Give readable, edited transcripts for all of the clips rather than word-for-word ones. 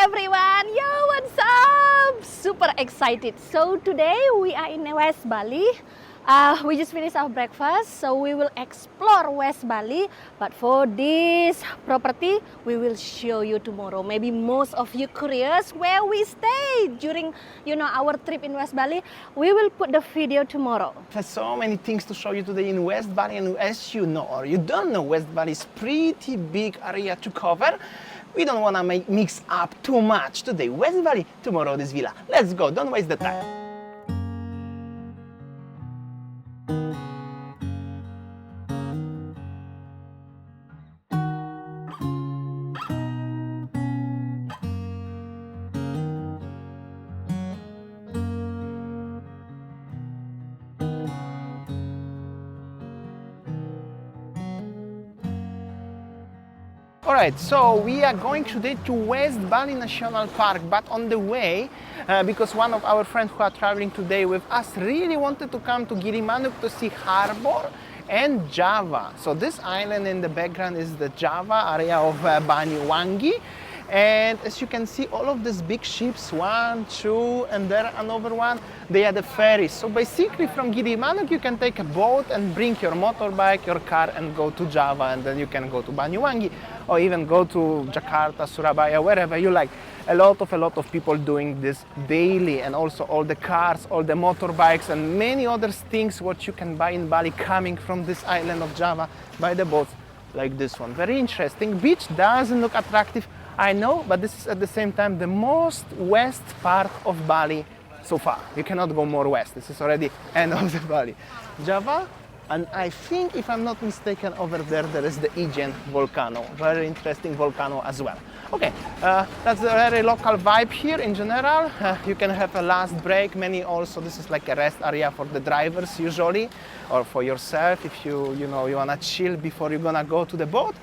everyone! Yo, what's up? Super excited. So today we are in West Bali. We just finished our breakfast, so we will explore West Bali. But for this property, we will show you tomorrow. Maybe most of you curious where we stayed during, our trip in West Bali. We will put the video tomorrow. There's so many things to show you today in West Bali, and as you know or you don't know, West Bali is pretty big area to cover. We don't want to mix up too much. Today West Bali, tomorrow this villa. Let's go, don't waste the time. Alright, so we are going today to West Bali National Park, but on the way, because one of our friends who are traveling today with us really wanted to come to Gilimanuk to see harbor and Java. So this island in the background is the Java area of Banyuwangi. And as you can see, all of these big ships, 1, 2, and there another one, they are the ferries. So basically from Gilimanuk you can take a boat and bring your motorbike, your car, and go to Java, and then you can go to Banyuwangi or even go to Jakarta, Surabaya, wherever you like. A lot of people doing this daily, and also all the cars, all the motorbikes, and many other things what you can buy in Bali coming from this island of Java by the boats like this one. Very interesting. Beach doesn't look attractive, I know, but this is at the same time the most west part of Bali so far. You cannot go more west. This is already end of the Bali. Java, and I think, if I'm not mistaken, over there is the Ijen volcano. Very interesting volcano as well. Okay, that's a very local vibe here in general. You can have a last break. Many also, this is like a rest area for the drivers usually, or for yourself if you wanna chill before you're gonna go to the boat.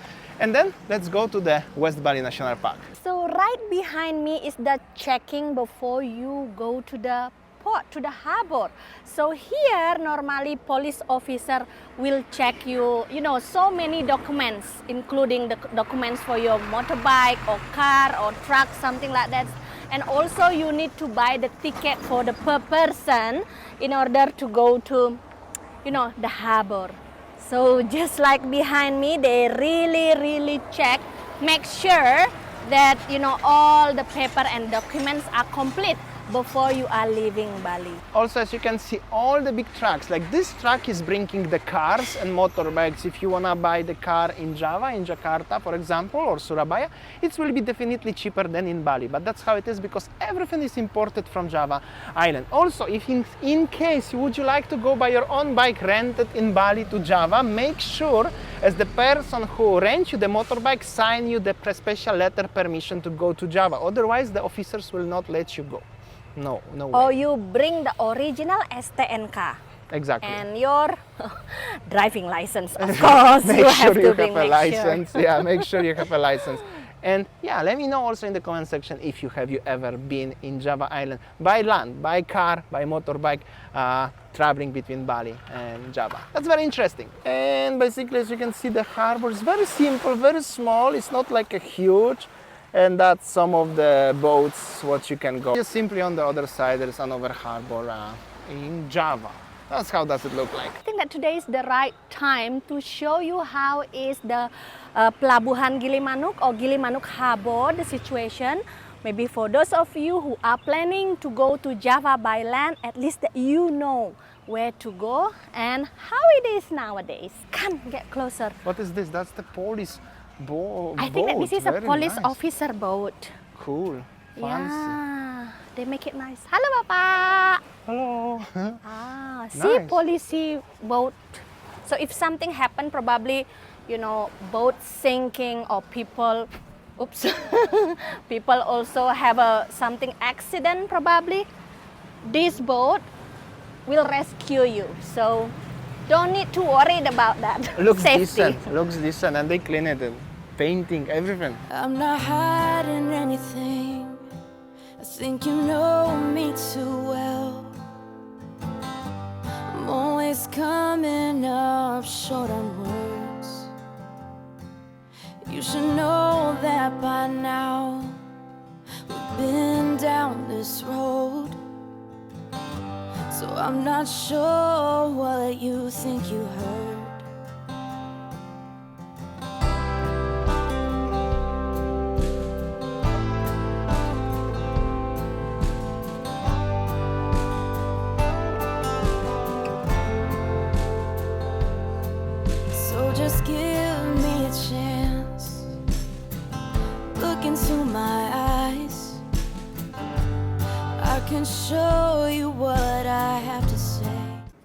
And then let's go to the West Bali National Park. So right behind me is the checking before you go to the port, to the harbor. So here normally police officer will check you, so many documents, including the documents for your motorbike or car or truck, something like that. And also you need to buy the ticket for the per person in order to go to, the harbor. So just like behind me, they really check, make sure that all the paper and documents are complete before you are leaving Bali. Also, as you can see, all the big trucks, like this truck is bringing the cars and motorbikes. If you wanna buy the car in Java, in Jakarta, for example, or Surabaya, it will be definitely cheaper than in Bali. But that's how it is, because everything is imported from Java Island. Also, if in case would you like to go by your own bike rented in Bali to Java, make sure as the person who rents you the motorbike sign you the special letter permission to go to Java. Otherwise, the officers will not let you go. No way. Or you bring the original STNK. Exactly. And your driving license, of course. Make sure you have a license. Yeah, make sure you have a license. And yeah, let me know also in the comment section if you ever been in Java Island by land, by car, by motorbike, traveling between Bali and Java. That's very interesting. And basically, as you can see, the harbor is very simple, very small. It's not like a huge. And that's some of the boats what you can go. Just simply on the other side, there's another harbor in Java. That's how does it look like. I think that today is the right time to show you how is the Pelabuhan Gilimanuk or Gilimanuk Harbor, the situation. Maybe for those of you who are planning to go to Java by land, at least you know where to go and how it is nowadays. Come, get closer. What is this? That's the police boat. I think that this is a Very police nice. officer boat. Cool. Fancy. Yeah, they make it nice. Halo Bapak. Hello. See, Nice. police boat. So if something happen, probably, boat sinking or people, oops, people also have something accident probably. This boat will rescue you. So don't need to worry about that. Looks Safety. decent. Looks decent, and they clean it. Painting, everything. I'm not hiding anything. I think you know me too well. I'm always coming up short on words. You should know that by now. down this road. So I'm not sure what you think you heard. So just give me a chance. Look into my eyes. I can show you what I have to say.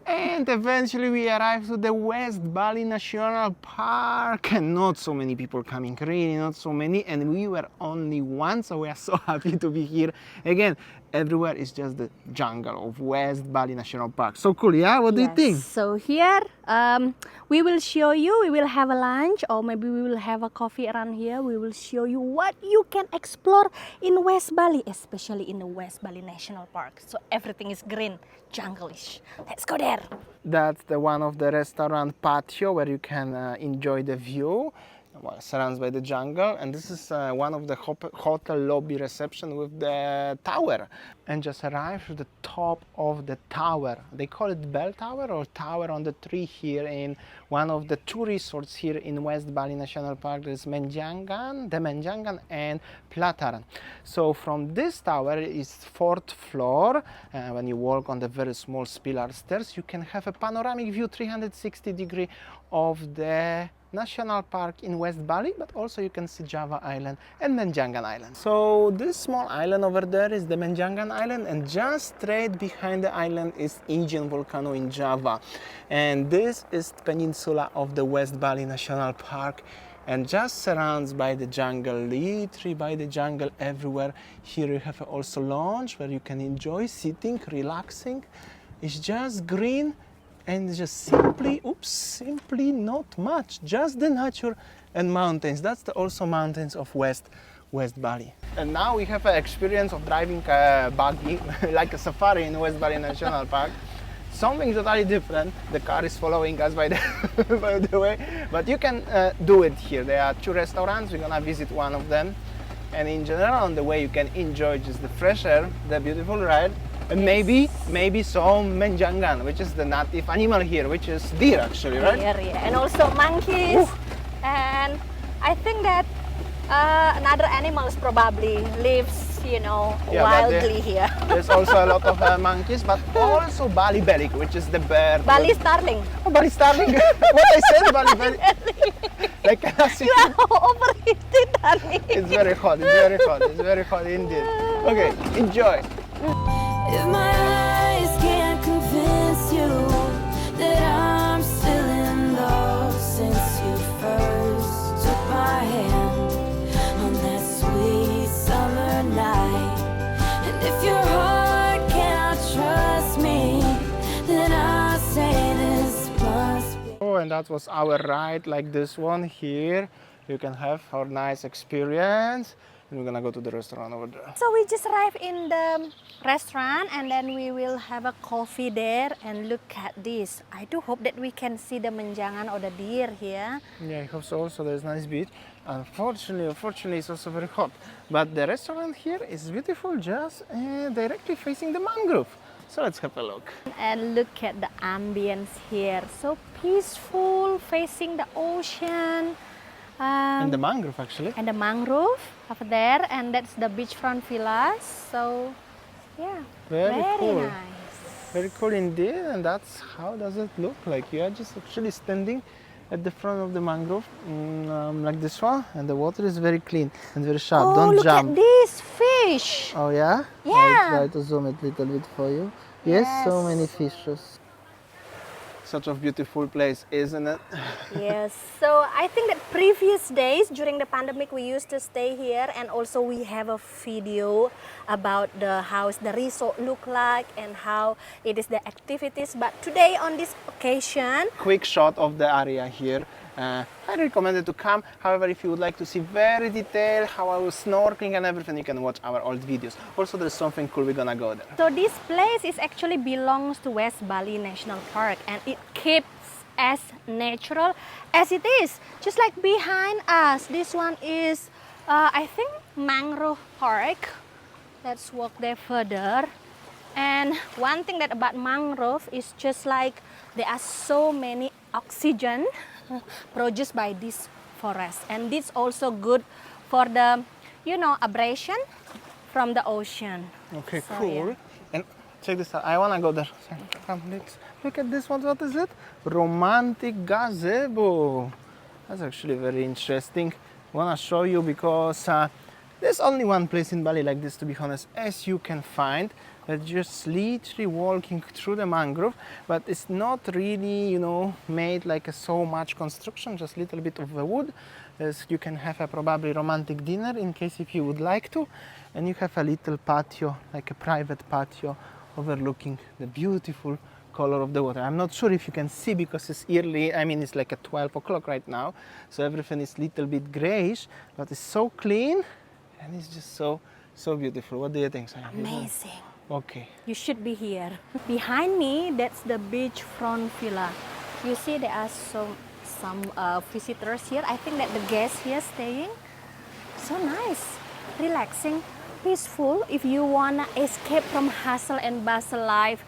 And eventually we arrived to the West Bali National Park, and not so many people coming, really not so many, and we were only one, so we are so happy to be here again. Everywhere is just the jungle of West Bali National Park. So cool, yeah? What do you think? So here we will show you, we will have a lunch or maybe we will have a coffee around here. We will show you what you can explore in West Bali, especially in the West Bali National Park. So everything is green, jungle-ish. Let's go there. That's the one of the restaurant patio where you can enjoy the view. Well, surrounded by the jungle, and this is one of the hotel lobby reception with the tower. And just arrived to the top of the tower. They call it bell tower or tower on the tree here in one of the two resorts here in West Bali National Park. There's Menjangan, the Menjangan and Plataran. So from this tower is 4th floor. When you walk on the very small spiral stairs, you can have a panoramic view 360 degree of the National Park in West Bali, but also you can see Java Island and Menjangan Island. So this small island over there is the Menjangan Island, and just straight behind the island is Indian volcano in Java. And this is the peninsula of the West Bali National Park, and just surrounded by the jungle, literally by the jungle everywhere. Here you have also lounge where you can enjoy sitting, relaxing. It's just green. And just simply not much, just the nature and mountains. That's the also mountains of West Bali. And now we have an experience of driving a buggy, like a safari in West Bali National Park. Something totally different. The car is following us by the way, but you can do it here. There are two restaurants, we're gonna visit one of them. And in general, on the way you can enjoy just the fresh air, the beautiful ride, and maybe some Menjangan, which is the native animal here, which is deer actually, right? Deer, yeah. And also monkeys. Ooh. And I think that another animals probably lives, you know, wildly here. There's also a lot of monkeys, but also Bali Belik, which is the bird. Bali starling. Oh, Bali starling. What I said, Bali Belik. Like you are overheated, honey. It's very hot. It's very hot. It's very hot indeed. Okay, enjoy. If my eyes can't convince you that I'm still in love since you first took my hand on that sweet summer night, and if your heart cannot trust me, then I'll say this must be. Oh, and that was our ride, like this one here. You can have our nice experience. And we're gonna go to the restaurant over there. So we just arrived in the restaurant, and then we will have a coffee there. And look at this. I do hope that we can see the Menjangan or the deer here. Yeah, I hope so. Also, there's nice beach. Unfortunately, it's also very hot. But the restaurant here is beautiful, just directly facing the mangrove. So let's have a look. And look at the ambience here. So peaceful, facing the ocean. And the mangrove actually. And the mangrove over there, and that's the beachfront villas. So yeah, very cool. Nice. Very cool indeed. And that's how does it look like. You are just actually standing at the front of the mangrove, like this one, and the water is very clean and very sharp. Oh, Don't look jump. at this fish. Oh yeah? Yeah. I'll try to zoom it a little bit for you. Yes, so many fishes. Such a beautiful place, isn't it? Yes. So I think that previous days during the pandemic we used to stay here, and also we have a video about the house, the resort look like, and how it is the activities. But today on this occasion, quick shot of the area here. I recommend it to come. However, if you would like to see very detailed how I was snorkeling and everything, you can watch our old videos. Also, there's something cool, we're gonna go there. So this place is actually belongs to West Bali National Park, and it keeps as natural as it is. Just like behind us, this one is I think mangrove park. Let's walk there further. And one thing that about mangrove is just like there are so many oxygen produced by this forest, and this also good for the, you know, abrasion from the ocean. Okay, So, cool. yeah. And check this out. I wanna go there. Come, let's look at this one. What is it? Romantic gazebo. That's actually very interesting. I wanna show you because there's only one place in Bali like this, to be honest, as you can find. Just literally walking through the mangrove, but it's not really, you know, made like so much construction, just a little bit of the wood. As you can have a probably romantic dinner in case if you would like to, and you have a little patio, like a private patio overlooking the beautiful color of the water. I'm not sure if you can see because it's early, I mean it's like at 12 o'clock right now, so everything is a little bit grayish, but it's so clean and it's just so beautiful. What do you think, Simon? Amazing. Okay. You should be here. Behind me, that's the beachfront villa. You see there are some visitors here. I think that the guests here staying. So nice, relaxing, peaceful. If you wanna escape from hustle and bustle life,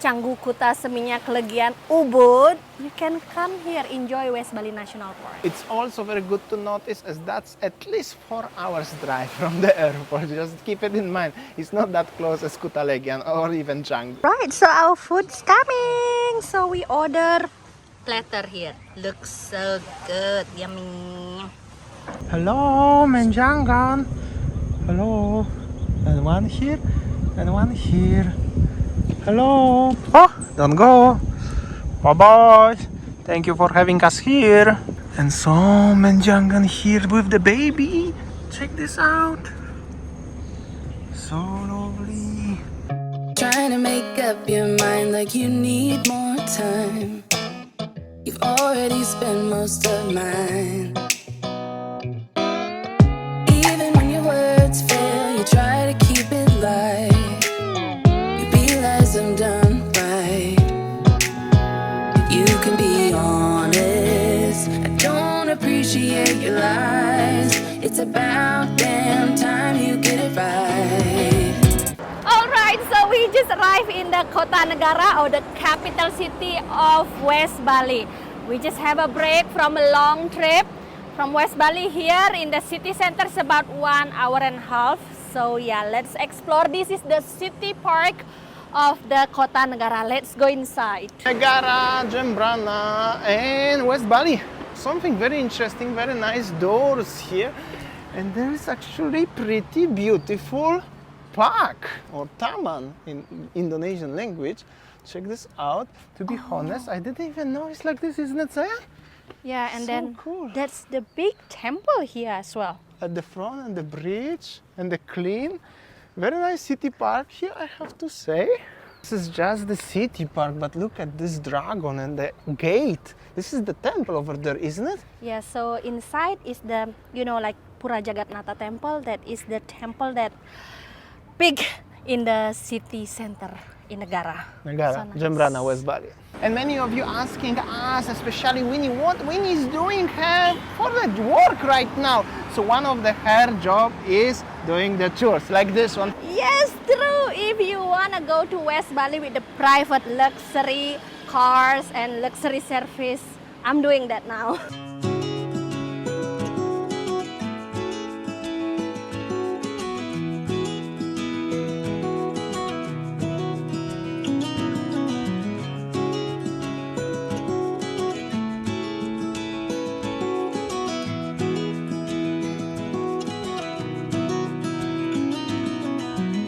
Canggu Kuta Seminyak Legian Ubud, you can come here, enjoy West Bali National Park. It's also very good to notice as that's at least 4 hours drive from the airport. Just keep it in mind. It's not that close as Kuta Legian or even Canggu. Right, so our food's coming. So we order platter here. Looks so good, yummy. Hello, Menjangan. Hello. And one here, and one here. Hello. Oh, don't go. Bye-bye. Thank you for having us here. And so, Menjangan here with the baby. Check this out. So lovely. Trying to make up your mind like you need more time. You've already spent most of mine. Even when your words fail, you try to keep it light. You realize I'm done right. You can be honest. I don't appreciate your lies. It's about damn time you get it right. Alright, so we just arrived in the Kota Negara, or the capital city of West Bali. We just have a break from a long trip from West Bali. Here in the city center is about 1 hour and a half. So yeah, let's explore. This is the city park of the Kota Negara. Let's go inside. Negara, Jembrana, and West Bali. Something very interesting, very nice doors here. And there is actually pretty beautiful park or taman in Indonesian language. Check this out. To be honest, I didn't even know it's like this, isn't it, Saya? Yeah, and So then cool. that's the big temple here as well. At the front and the bridge and the clean. Very nice city park here, I have to say. This is just the city park, but look at this dragon and the gate. This is the temple over there, isn't it? Yeah, so inside is the, you know, like Pura Jagatnata temple. That is the temple that big in the city center in Negara. Negara, So nice. Jembrana, West Bali. And many of you asking us, especially Winnie, what Winnie is doing her for the work right now. So one of her job is doing the tours, like this one. Yes, true. If you wanna go to West Bali with the private luxury cars and luxury service, I'm doing that now.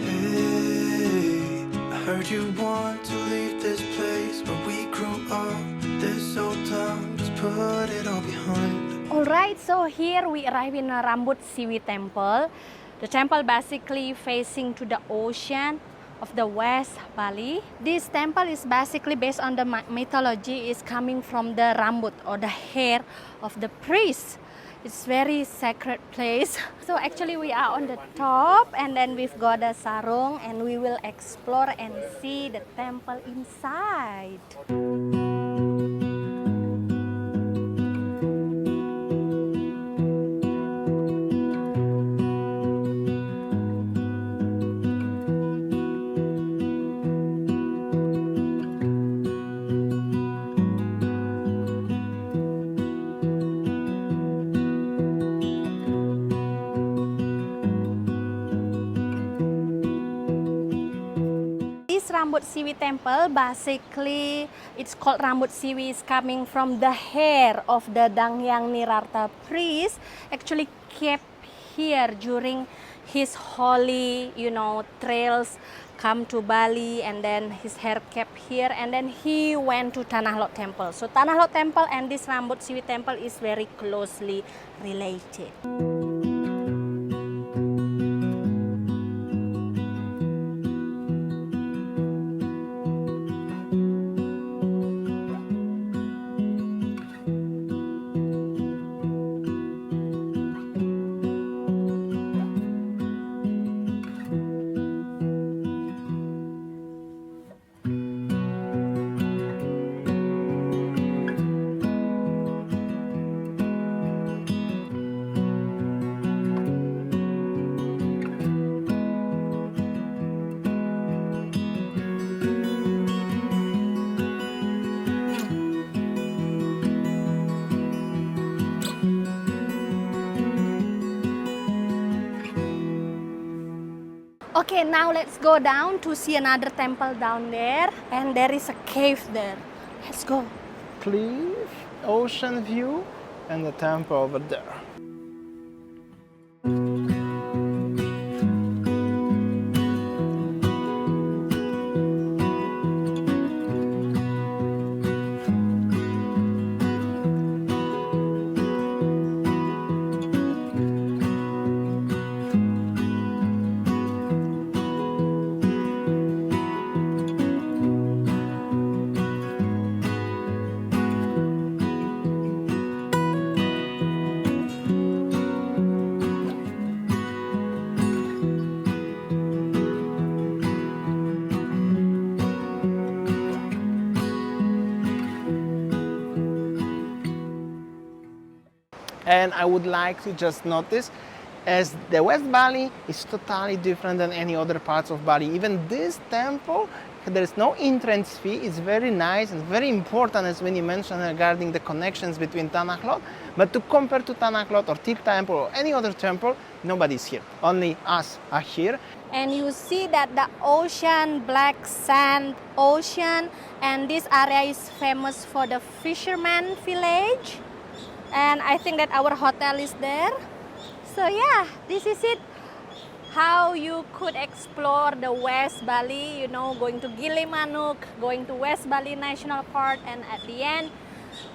Hey, I heard you want to leave this place where we grew up. This old town, just put it all behind. Alright, so here we arrive in a Rambut Siwi temple. The temple basically facing to the ocean of the West Bali. This temple is basically based on the mythology, is coming from the Rambut or the hair of the priest. It's very sacred place. So actually we are on the top, and then we've got a sarung, and we will explore and see the temple inside. Rambut Siwi temple, basically it's called Rambut Siwi, is coming from the hair of the Dangyang Nirarta priest, actually kept here during his holy, trails come to Bali, and then his hair kept here, and then he went to Tanah Lot temple. So Tanah Lot temple and this Rambut Siwi temple is very closely related. Okay, now let's go down to see another temple down there, and there is a cave there. Let's go. Cliff, ocean view, and the temple over there. And I would like to just notice, as the West Bali is totally different than any other parts of Bali. Even this temple, there is no entrance fee. It's very nice and very important, as when you mentioned regarding the connections between Tanah Lot. But to compare to Tanah Lot or Tir temple or any other temple, nobody's here. Only us are here. And you see that the ocean, black sand ocean, and this area is famous for the fisherman village. And I think that our hotel is there. So yeah, this is it. How you could explore the West Bali, going to Gilimanuk, going to West Bali National Park, and at the end,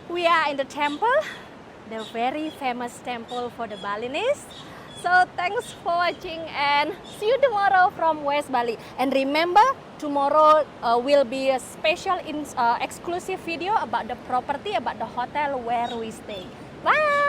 we are in the temple, the very famous temple for the Balinese. So thanks for watching, and see you tomorrow from West Bali. And remember, tomorrow will be a special exclusive video about the property, about the hotel where we stay. Bye!